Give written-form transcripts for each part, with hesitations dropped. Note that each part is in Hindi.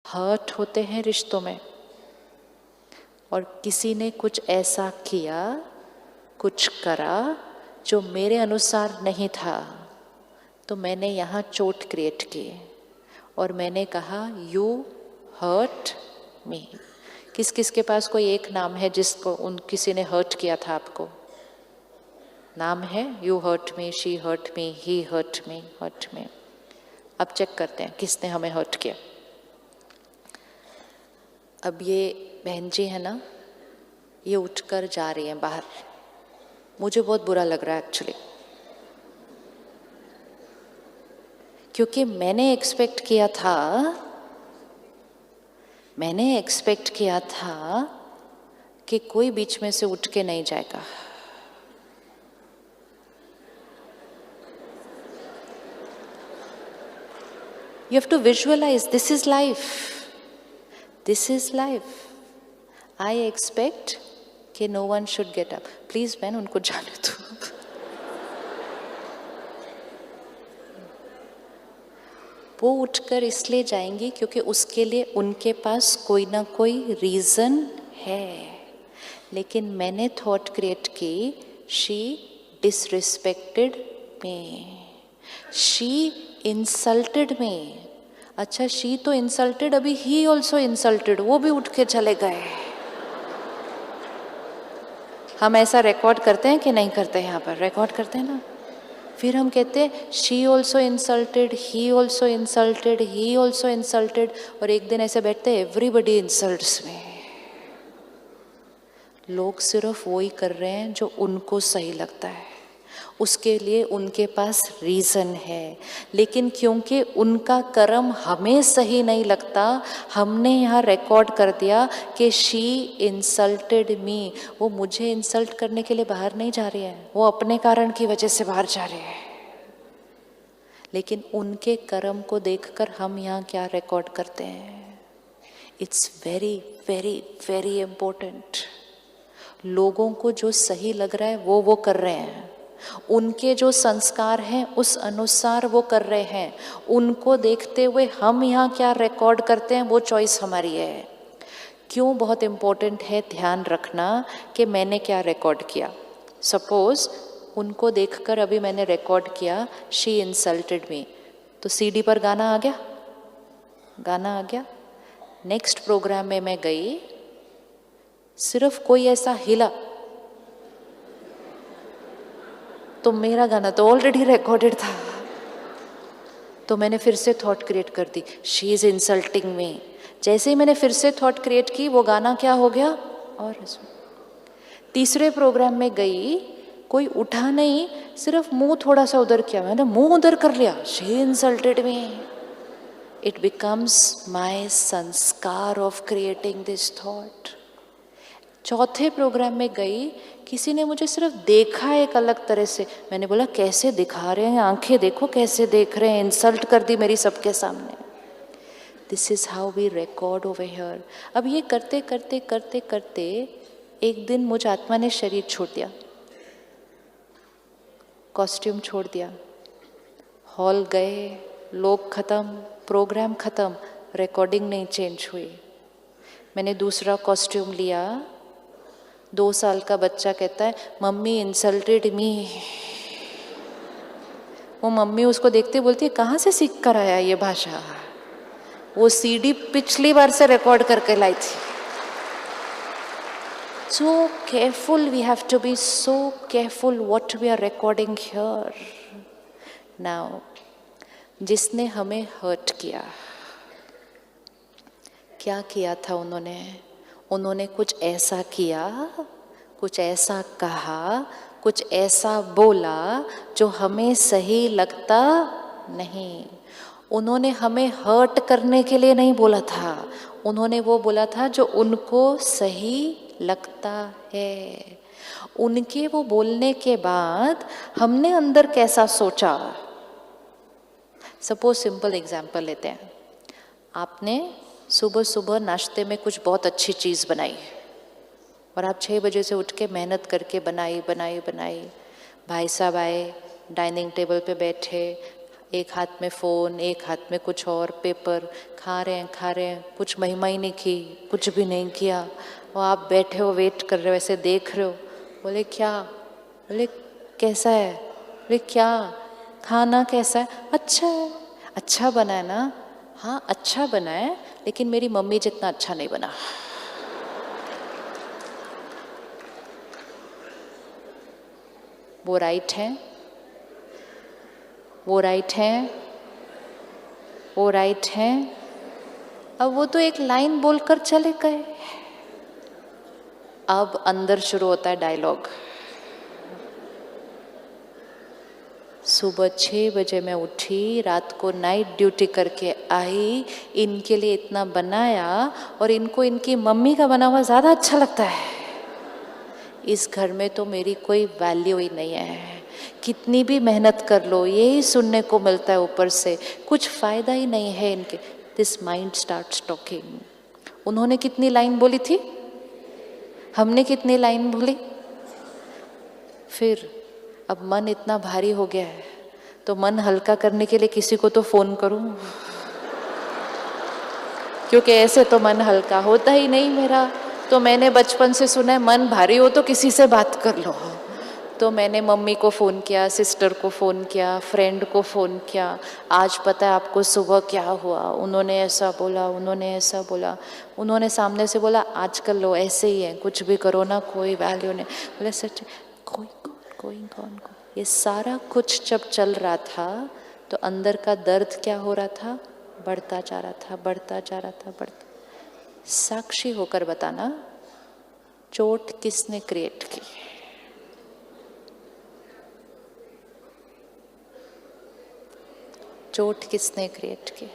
हर्ट होते हैं रिश्तों में, और किसी ने कुछ ऐसा किया, कुछ करा जो मेरे अनुसार नहीं था, तो मैंने यहाँ चोट क्रिएट की और मैंने कहा यू हर्ट मी। किस किस के पास कोई एक नाम है जिसको किसी ने हर्ट किया था आपको? नाम है? You hurt me, she hurt me, he hurt me, hurt me. अब चेक करते हैं किसने हमें हर्ट किया। अब ये बहन जी है ना, ये उठकर जा रही हैं बाहर। मुझे बहुत बुरा लग रहा है एक्चुअली, क्योंकि मैंने एक्सपेक्ट किया था कि कोई बीच में से उठ के नहीं जाएगा। You have to visualize, this is life. This is life. I expect कि no one should get up. Please बहन उनको जाने दो। वो उठकर इसलिए जाएंगी क्योंकि उसके लिए उनके पास कोई ना कोई रीज़न है, लेकिन मैंने थॉट क्रिएट की, she disrespected me, she insulted me. अच्छा, शी तो इंसल्टेड, अभी ही ऑल्सो इंसल्टेड, वो भी उठ के चले गए। हम ऐसा रिकॉर्ड करते हैं कि नहीं करते? यहाँ पर रिकॉर्ड करते हैं ना। फिर हम कहते हैं she also insulted, he also insulted, he also insulted, और एक दिन ऐसे बैठते हैं एवरीबडी इंसल्ट्स में। लोग सिर्फ वही कर रहे हैं जो उनको सही लगता है, उसके लिए उनके पास रीज़न है, लेकिन क्योंकि उनका कर्म हमें सही नहीं लगता, हमने यहाँ रिकॉर्ड कर दिया कि शी इंसल्टेड मी। वो मुझे इंसल्ट करने के लिए बाहर नहीं जा रही है, वो अपने कारण की वजह से बाहर जा रहे हैं, लेकिन उनके कर्म को देखकर हम यहाँ क्या रिकॉर्ड करते हैं। It's very very very important. लोगों को जो सही लग रहा है वो कर रहे हैं, उनके जो संस्कार हैं उस अनुसार वो कर रहे हैं, उनको देखते हुए हम यहाँ क्या रिकॉर्ड करते हैं वो चॉइस हमारी है। क्यों बहुत इम्पोर्टेंट है ध्यान रखना कि मैंने क्या रिकॉर्ड किया। सपोज उनको देखकर अभी मैंने रिकॉर्ड किया शी इंसल्टेड मी, तो सीडी पर गाना आ गया। नेक्स्ट प्रोग्राम में मैं गई, सिर्फ कोई ऐसा हिला तो मेरा गाना तो ऑलरेडी रिकॉर्डेड था, तो मैंने फिर से थॉट क्रिएट कर दी, शी इज इंसल्टिंग मी। जैसे ही मैंने फिर से थॉट क्रिएट की, वो गाना क्या हो गया। और तीसरे प्रोग्राम में गई, कोई उठा नहीं, सिर्फ मुंह थोड़ा सा उधर किया, मैंने मुंह उधर कर लिया, she insulted me. It becomes my sanskar of creating this thought. चौथे प्रोग्राम में गई, किसी ने मुझे सिर्फ देखा एक अलग तरह से, मैंने बोला कैसे दिखा रहे हैं, आंखें देखो कैसे देख रहे हैं, इंसल्ट कर दी मेरी सबके सामने। This is how we record over here. अब ये करते करते करते करते एक दिन मुझ आत्मा ने शरीर छोड़ दिया, कॉस्ट्यूम छोड़ दिया, हॉल गए, लोग खत्म, प्रोग्राम खत्म, रिकॉर्डिंग नहीं चेंज हुई। मैंने दूसरा कॉस्ट्यूम लिया, 2 साल का बच्चा कहता है मम्मी इंसल्टेड मी। वो मम्मी उसको देखते बोलती है कहाँ से सीख कर आया ये भाषा। वो सीडी पिछली बार से रिकॉर्ड करके लाई थी। So careful, we have to be so careful what we are recording here. Now, जिसने हमें हर्ट किया, क्या किया था उन्होंने कुछ ऐसा किया, कुछ ऐसा कहा, कुछ ऐसा बोला जो हमें सही लगता नहीं। उन्होंने हमें हर्ट करने के लिए नहीं बोला था, उन्होंने वो बोला था जो उनको सही लगता है। उनके वो बोलने के बाद हमने अंदर कैसा सोचा। सपोज सिंपल एग्जाम्पल लेते हैं, आपने सुबह सुबह नाश्ते में कुछ बहुत अच्छी चीज़ बनाई और आप 6 बजे से उठ के मेहनत करके बनाई। भाई साहब आए, डाइनिंग टेबल पे बैठे, एक हाथ में फ़ोन, एक हाथ में कुछ और पेपर, खा रहे हैं, कुछ महिमा ही नहीं की, कुछ भी नहीं किया। और आप बैठे हो, वेट कर रहे हो, ऐसे देख रहे हो। बोले क्या? बोले कैसा है? बोले क्या? खाना कैसा है? अच्छा है। अच्छा बना है ना? हाँ अच्छा बना है, लेकिन मेरी मम्मी जितना अच्छा नहीं बना। वो राइट है, वो राइट है, वो राइट है। अब वो तो एक लाइन बोलकर चले गए। अब अंदर शुरू होता है डायलॉग। सुबह 6 बजे मैं उठी, रात को नाइट ड्यूटी करके आई, इनके लिए इतना बनाया और इनको इनकी मम्मी का बना हुआ ज़्यादा अच्छा लगता है। इस घर में तो मेरी कोई वैल्यू ही नहीं है। कितनी भी मेहनत कर लो, यही सुनने को मिलता है ऊपर से, कुछ फ़ायदा ही नहीं है इनके। This mind starts talking. उन्होंने कितनी लाइन बोली थी, हमने कितनी लाइन बोली। फिर अब मन इतना भारी हो गया है, तो मन हल्का करने के लिए किसी को तो फ़ोन करूं, क्योंकि ऐसे तो मन हल्का होता ही नहीं मेरा। तो मैंने बचपन से सुना है, मन भारी हो तो किसी से बात कर लो। तो मैंने मम्मी को फ़ोन किया, सिस्टर को फ़ोन किया, फ्रेंड को फ़ोन किया। आज पता है आपको सुबह क्या हुआ? उन्होंने ऐसा बोला, उन्होंने ऐसा बोला। उन्होंने सामने से बोला आजकल लो ऐसे ही है, कुछ भी करो ना कोई वैल्यू नहीं। बोले सच? कोई कौन? ये सारा कुछ जब चल रहा था तो अंदर का दर्द क्या हो रहा था? बढ़ता जा रहा था, बढ़ता जा रहा था, बढ़ता। साक्षी होकर बताना, चोट किसने क्रिएट की? चोट किसने क्रिएट की?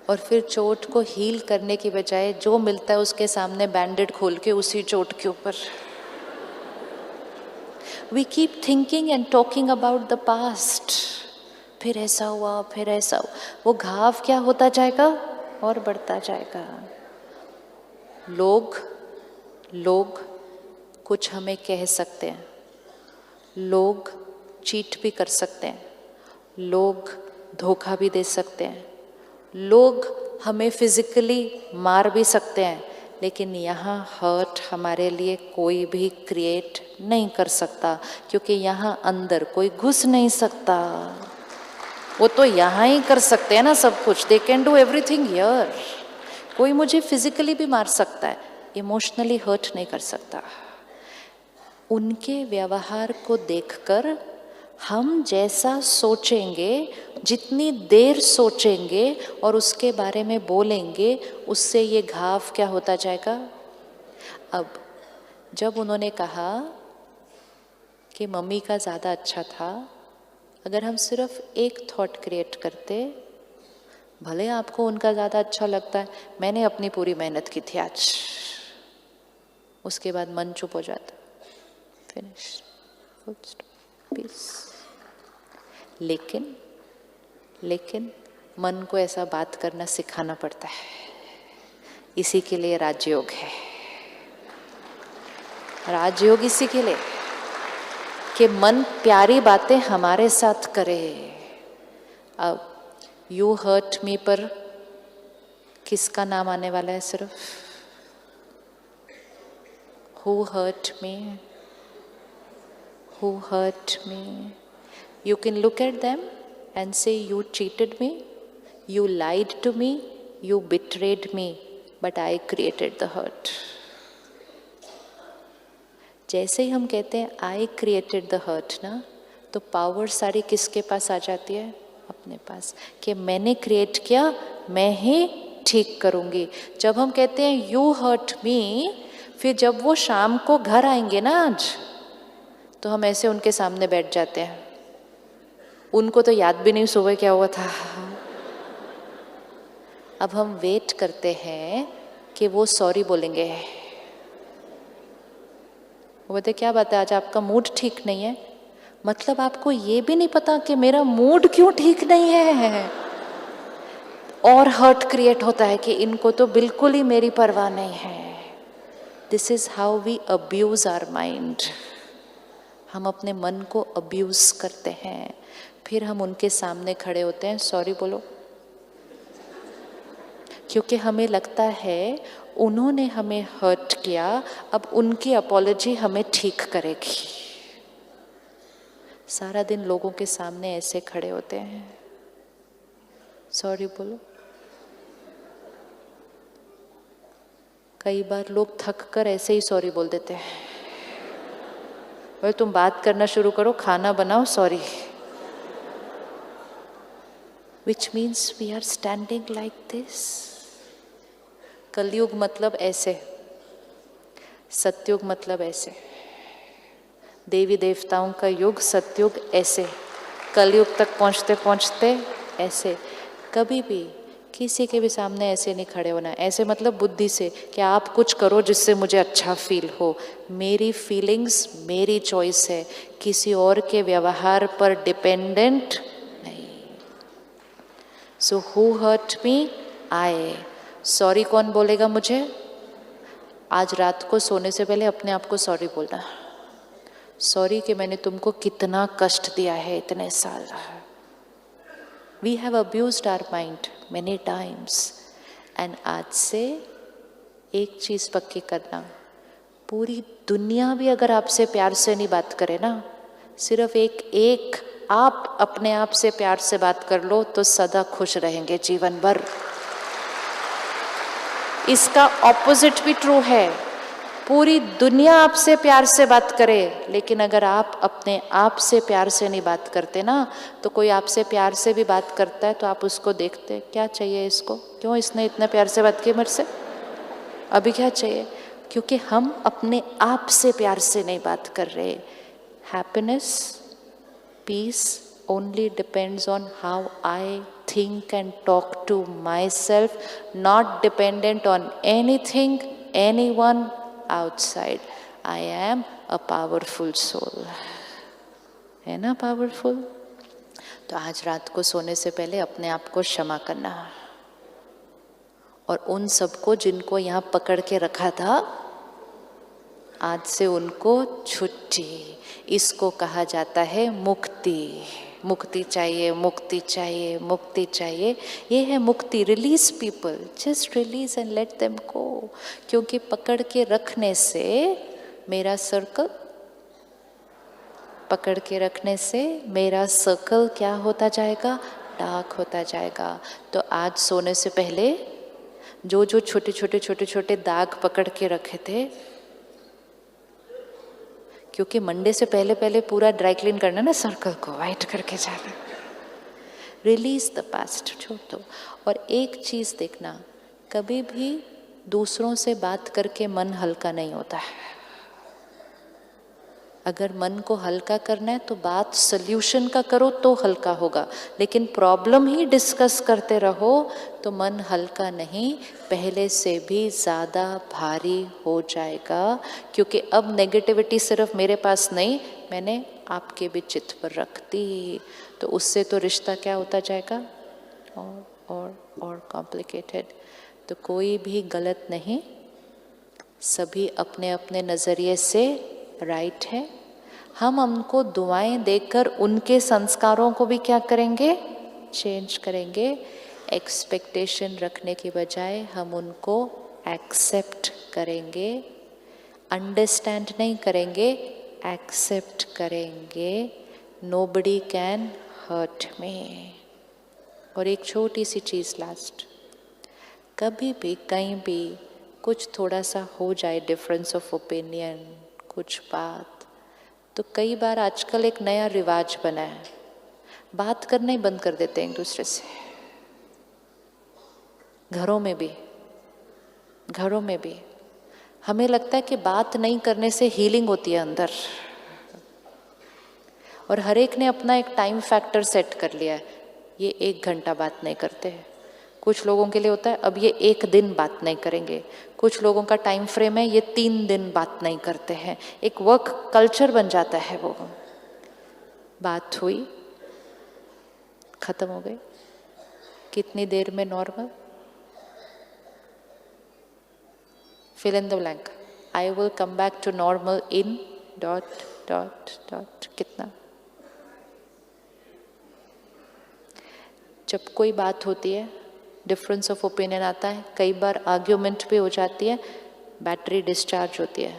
और फिर चोट को हील करने की बजाय जो मिलता है उसके सामने बैंडेड खोल के उसी चोट के ऊपर we keep thinking and talking about the past. फिर ऐसा हुआ, फिर ऐसा हुआ। वो घाव क्या होता जाएगा और बढ़ता जाएगा। लोग कुछ हमें कह सकते हैं, लोग चीट भी कर सकते हैं, लोग धोखा भी दे सकते हैं, लोग हमें फिजिकली मार भी सकते हैं, लेकिन यहाँ हर्ट हमारे लिए कोई भी क्रिएट नहीं कर सकता, क्योंकि यहाँ अंदर कोई घुस नहीं सकता। वो तो यहाँ ही कर सकते हैं ना सब कुछ। They can do everything here. कोई मुझे फिजिकली भी मार सकता है, इमोशनली हर्ट नहीं कर सकता। उनके व्यवहार को देखकर हम जैसा सोचेंगे, जितनी देर सोचेंगे और उसके बारे में बोलेंगे, उससे ये घाव क्या होता जाएगा। अब जब उन्होंने कहा कि मम्मी का ज़्यादा अच्छा था, अगर हम सिर्फ एक थॉट क्रिएट करते, भले आपको उनका ज़्यादा अच्छा लगता है, मैंने अपनी पूरी मेहनत की थी आज, उसके बाद मन चुप हो जाता, फिनिश, फुल स्टॉप, पीस। लेकिन मन को ऐसा बात करना सिखाना पड़ता है। इसी के लिए राजयोग है। राजयोग इसी के लिए कि मन प्यारी बातें हमारे साथ करे। अब यू हर्ट मी पर किसका नाम आने वाला है? सिर्फ who hurt me, who hurt me. You can look at them and say, you cheated me, you lied to me, you betrayed me, but I created the hurt. जैसे ही हम कहते हैं I created the hurt ना, तो पावर सारी किसके पास आ जाती है? अपने पास, कि मैंने क्रिएट किया, मैं ही ठीक करूँगी। जब हम कहते हैं you hurt me, फिर जब वो शाम को घर आएंगे ना आज, तो हम ऐसे उनके सामने बैठ जाते हैं। उनको तो याद भी नहीं सुबह क्या हुआ था। अब हम वेट करते हैं कि वो सॉरी बोलेंगे। वो बोलते क्या बात है, आज आपका मूड ठीक नहीं है? मतलब आपको ये भी नहीं पता कि मेरा मूड क्यों ठीक नहीं है। और हर्ट क्रिएट होता है कि इनको तो बिल्कुल ही मेरी परवाह नहीं है। This is how we abuse our mind. हम अपने मन को अब्यूज करते हैं, फिर हम उनके सामने खड़े होते हैं, सॉरी बोलो, क्योंकि हमें लगता है उन्होंने हमें हर्ट किया, अब उनकी अपॉलजी हमें ठीक करेगी। सारा दिन लोगों के सामने ऐसे खड़े होते हैं, सॉरी बोलो। कई बार लोग थक कर ऐसे ही सॉरी बोल देते हैं, भाई तुम बात करना शुरू करो, खाना बनाओ, sorry. Which means we are standing like this. कलयुग मतलब ऐसे, सतयुग मतलब ऐसे, देवी देवताओं का युग सतयुग ऐसे, कलयुग तक पहुंचते पहुंचते ऐसे। कभी भी किसी के भी सामने ऐसे नहीं खड़े होना। ऐसे मतलब बुद्धि से कि आप कुछ करो जिससे मुझे अच्छा फील हो, मेरी फीलिंग्स मेरी चॉइस है, किसी और के व्यवहार पर डिपेंडेंट नहीं। So who hurt me, I. Sorry कौन बोलेगा मुझे? आज रात को सोने से पहले अपने आप को सॉरी बोलना, सॉरी कि मैंने तुमको कितना कष्ट दिया है इतने साल। We have abused our mind many times. And आज से एक चीज पक्की करना, पूरी दुनिया भी अगर आपसे प्यार से नहीं बात करे ना, सिर्फ एक आप अपने आप से प्यार से बात कर लो तो सदा खुश रहेंगे जीवन भर। इसका ऑपोजिट भी ट्रू है, पूरी दुनिया आपसे प्यार से बात करे, लेकिन अगर आप अपने आप से प्यार से नहीं बात करते ना, तो कोई आपसे प्यार से भी बात करता है तो आप उसको देखते, क्या चाहिए इसको, क्यों इसने इतने प्यार से बात की मेरे से, अभी क्या चाहिए? क्योंकि हम अपने आप से प्यार से नहीं बात कर रहे। Happiness, peace only depends on how I think and talk to myself, not dependent on anything, anyone outside. I am a powerful soul. है ना पावरफुल? तो आज रात को सोने से पहले अपने आप को क्षमा करना, और उन सबको जिनको यहाँ पकड़ के रखा था, आज से उनको छुट्टी। इसको कहा जाता है मुक्ति। मुक्ति चाहिए, मुक्ति चाहिए, मुक्ति चाहिए, ये है मुक्ति। Release people, just release and let them go. क्योंकि पकड़ के रखने से मेरा सर्कल, पकड़ के रखने से मेरा सर्कल क्या होता जाएगा? डार्क होता जाएगा। तो आज सोने से पहले जो जो छोटे छोटे छोटे छोटे दाग पकड़ के रखे थे, क्योंकि मंडे से पहले पहले पूरा ड्राई क्लीन करना ना, सर्कल को वाइट करके जाना। रिलीज द पास्ट, छोड़ दो। और एक चीज देखना, कभी भी दूसरों से बात करके मन हल्का नहीं होता है। अगर मन को हल्का करना है तो बात सल्यूशन का करो तो हल्का होगा, लेकिन प्रॉब्लम ही डिस्कस करते रहो तो मन हल्का नहीं, पहले से भी ज़्यादा भारी हो जाएगा। क्योंकि अब नेगेटिविटी सिर्फ मेरे पास नहीं, मैंने आपके भी चित्त पर रख दी, तो उससे तो रिश्ता क्या होता जाएगा? और कॉम्प्लिकेटेड। तो कोई भी गलत नहीं, सभी अपने अपने नज़रिए से राइट है। हम उनको दुआएं देकर उनके संस्कारों को भी क्या करेंगे? चेंज करेंगे। एक्सपेक्टेशन रखने की बजाय हम उनको एक्सेप्ट करेंगे, अंडरस्टैंड नहीं करेंगे, एक्सेप्ट करेंगे। Nobody can hurt me. और एक छोटी सी चीज़ लास्ट, कभी भी कहीं भी कुछ थोड़ा सा हो जाए डिफरेंस ऑफ ओपिनियन, कुछ बात, तो कई बार आजकल एक नया रिवाज बना है, बात करना ही बंद कर देते हैं एक दूसरे से। घरों में भी हमें लगता है कि बात नहीं करने से हीलिंग होती है अंदर, और हर एक ने अपना एक टाइम फैक्टर सेट कर लिया है। ये 1 घंटा बात नहीं करते हैं, कुछ लोगों के लिए होता है अब ये 1 दिन बात नहीं करेंगे, कुछ लोगों का टाइम फ्रेम है ये 3 दिन बात नहीं करते हैं। एक वर्क कल्चर बन जाता है। वो बात हुई, खत्म हो गई, कितनी देर में normal? fill in the blank. I will come back to normal in dot dot dot कितना। जब कोई बात होती है, डिफरेंस ऑफ ओपिनियन आता है, कई बार आर्ग्यूमेंट भी हो जाती है, बैटरी डिस्चार्ज होती है।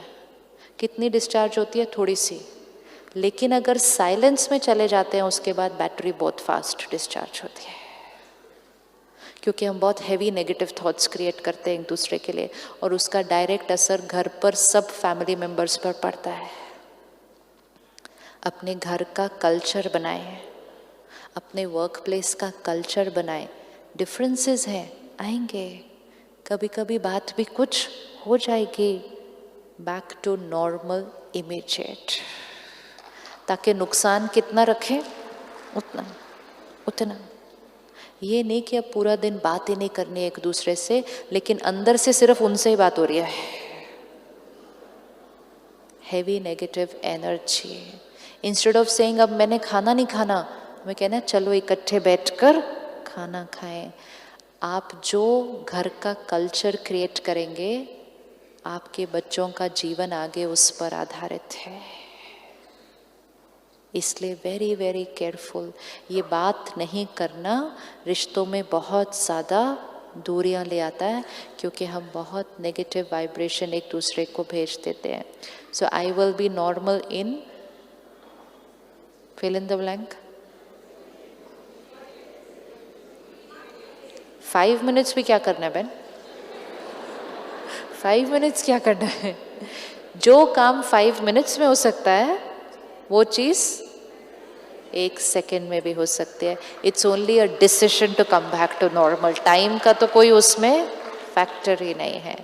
कितनी डिस्चार्ज होती है? थोड़ी सी। लेकिन अगर साइलेंस में चले जाते हैं उसके बाद बैटरी बहुत फास्ट डिस्चार्ज होती है, क्योंकि हम बहुत हैवी नेगेटिव थॉट्स क्रिएट करते हैं एक दूसरे के लिए, और उसका डायरेक्ट असर घर पर सब फैमिली मेंबर्स पर पड़ता है। अपने घर का कल्चर बनाएं, अपने वर्क प्लेस का कल्चर बनाएं। डिफरेंसेस हैं, आएंगे, कभी कभी बात भी कुछ हो जाएगी, बैक टू नॉर्मल इमीडिएट, ताकि नुकसान कितना रखें उतना उतना। ये नहीं कि अब पूरा दिन बात ही नहीं करनी एक दूसरे से, लेकिन अंदर से सिर्फ उनसे ही बात हो रही है। Heavy negative energy. Instead of saying अब मैंने खाना नहीं खाना, मैं कहना चलो इकट्ठे बैठकर खाना खाएं। आप जो घर का कल्चर क्रिएट करेंगे, आपके बच्चों का जीवन आगे उस पर आधारित है। इसलिए वेरी वेरी केयरफुल। ये बात नहीं करना रिश्तों में बहुत ज़्यादा दूरियां ले आता है, क्योंकि हम बहुत नेगेटिव वाइब्रेशन एक दूसरे को भेज देते हैं। So I will be normal in fill in the blank. 5 minutes भी क्या करना है बहन? 5 मिनट्स क्या करना है? जो काम 5 मिनट्स में हो सकता है, वो चीज़ 1 सेकेंड में भी हो सकती है। It's only a decision to come back to normal. Time का तो कोई उसमें फैक्टर ही नहीं है।